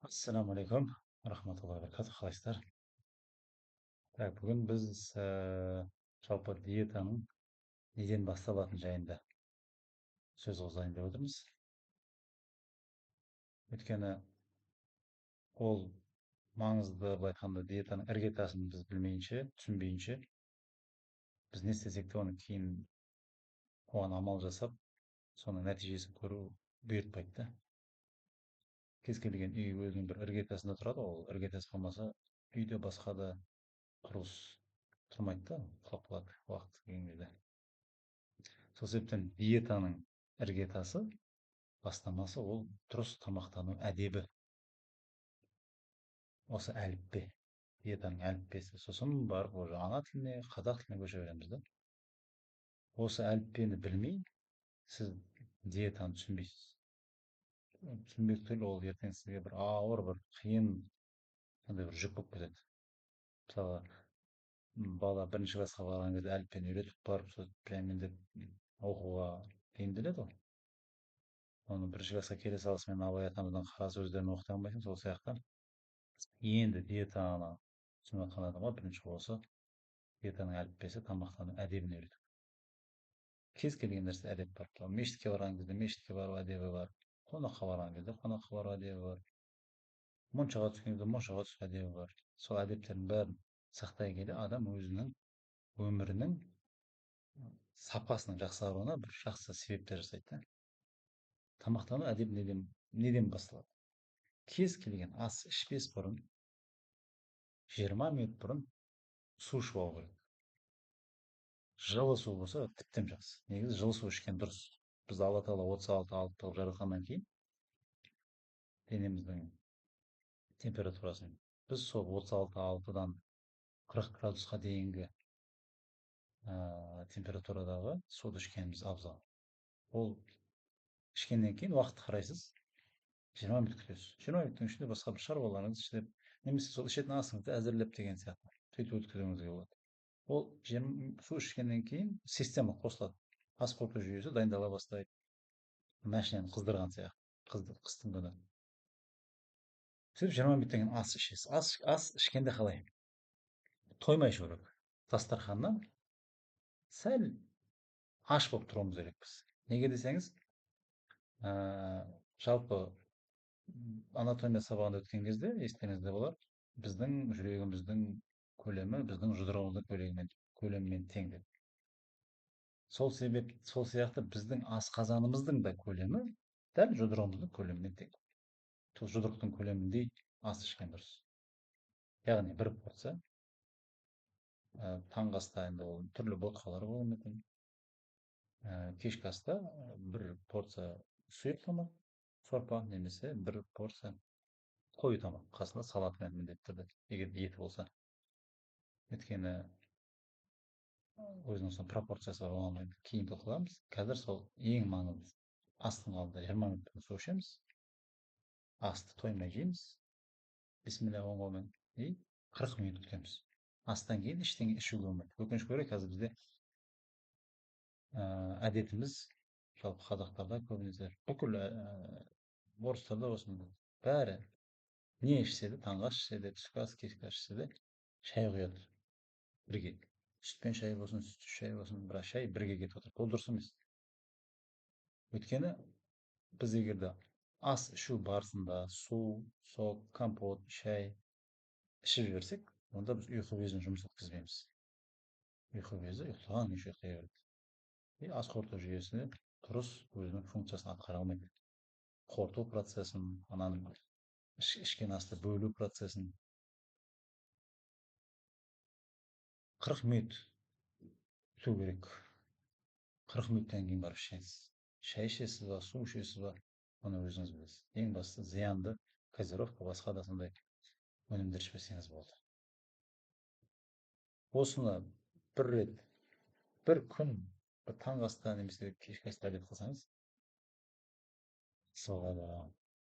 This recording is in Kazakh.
Ассаламу алейкум, рахматуллахи ва баракатух, қалайсыздар? Так, бүгін біз жалпы диетаның неден басталатыны жайында сөз қозғайын деп отырмыз. Өйткені ол маңызды, былай айтқанда, диетаның іргетасын біз білмейінше, түсінбейінше, біз не істесек те оны кейін оған амал жасап, соның нәтижесін көру бұйыртпайды да. Кез келген үй өзінің бір іргетасында тұрады, ол іргетасы болмаса, үйде басқа да құрылыс тұрмайды да, құлап қалады уақыт келген кезде. Сол себептен диетаның іргетасы, бастамасы ол дұрыс тамақтану әдебі. Осы әліппе. Диетаның әліппесі. Сосын барып уже ана тіліне, қазақ тіліне көше береміз да. Осы әліппені білмей, сіз диетаны түсінбейсіз. Түсінбек түгіл, ол ертең сізге бір ауыр, бір қиын, андай бір жүк болып кетеді. Мысалы, бала бірінші классқа барған кезде әліппені үйретіп барып, сол прямо оқуға қиынделеді ғой. Оны бірінші классқа келе салысымен абай атамыздың қара сөздерін оқыта алмайсың, сол сияқты енді диетаны түсініп жатқан адамға бірінші осы диетаның әліппесі, тамақтану әдебін үйрету. Кез келген нәрсе әдеп бар. Мешітке барған кезде мешітке бару әдебі бар, қонаққа барған кезде қонаққа бару әдебі бар, моншаға түскен кезде моншаға түсу әдебі бар. Сол әдептердің бәрін сақтай келе адам өзінің өмірінің сапасының жақсаруына бір жақсы себептер жасайды да. Тамақтану әдебі неден басталады? Кез келген ас ішпес бұрын 20 минут бұрын су ішіп алу керек. Жылы су болса тіптен жақсы. Негізі жылы су ішкен дұрыс. Біз алла тағала 36 қылып жаратқаннан кейін денеміздің температурасын біз сол 36,6-дан 40 градусқа дейінгі температурадағы суды ішкеніміз абзал. Ол ішкеннен кейін уақытты қарайсыз, 20 минут күтесіз. 20 минуттың ішінде басқа бір шаруаларыңызды істеп, немесе сол ішетін асыңызды әзірлеп деген сияқты. Сөйтіп өткізуіңізге болады. Ол су ішкеннен кейін система қосылады. Ас қорыту жүйесі дайындала бастайды. Машинаны қыздырған сияқты. Қыстың күні. Сөйтіп 20 минуттан кейін ас ішесіз. Ас ішкенде қалай? Тоймай ішу керек. Дастарханнан сәл аш болып тұруымыз керек біз. Неге десеңіз, жалпы анатомия сабағында өткен кезде естеріңізде болар, біздің жүрегіміздің көлемі біздің жұдырығымыздың көлемімен тең деп. Сол сияқты біздің асқазанымыздың да көлемі дәл жұдырығымыздың көлемімен тең. Сол жұдырықтың көлеміндей ас ішкен дұрыс. Яғни бір порция таңғы аста енді ол түрлі ботқалар болуы мүмкін. Кешкі аста бір порция сұйық тамақ, сорпа немесе бір порция қою тамақ, қасында салатымен міндетті түрде, егер еті болса. Өйткені өзінің сол пропорциясы бар, оған кейін тоқталамыз. Қазір сол ең маңызды. Астың алдында 20 минут су ішеміз. Асты тоймай жейміз. Бисмилля оң қолмен. И 40 минут күтеміз. Астан кейін ештеңе ішу болмайды. Өкінішке орай қазір бізде әдетіміз, жалпы қазақтарда көбінесе, бүкіл орыстарда болсын, бәрі не ішсе де, таңғы ас ішсе де, түскі ас, кешкі ас ішсе де, шай құяды бірге. Сүтпен шай болсын, сүтсіз шай болсын, бірақ шай бірге кетіп отыр. Бұл дұрыс емес. Өйткені біз егерде ас ішу барысында су, сок, компот, шай ішіп жіберсек, онда біз ұйқы безін жұмыс өткізбейміз. Ұйқы безі ұйықтаған күйінше ұйықтай береді. И ас қорыту жүйесі дұрыс өзінің функциясын атқара алмайды. Қорыту процесін, ананың ішкен асты бөлу процесін 40 минут күту керек. 40 минуттан кейін барып ішесіз. Шай ішесіз ба, су ішесіз ба, оны өзіңіз білесіз. Ең бастысы зиянды газировка, басқа да сондай өнімдер ішпесеңіз болды. Осыны бір рет, бір күн, бір таңғы аста немесе кешкі аста әдет қылсаңыз, соға да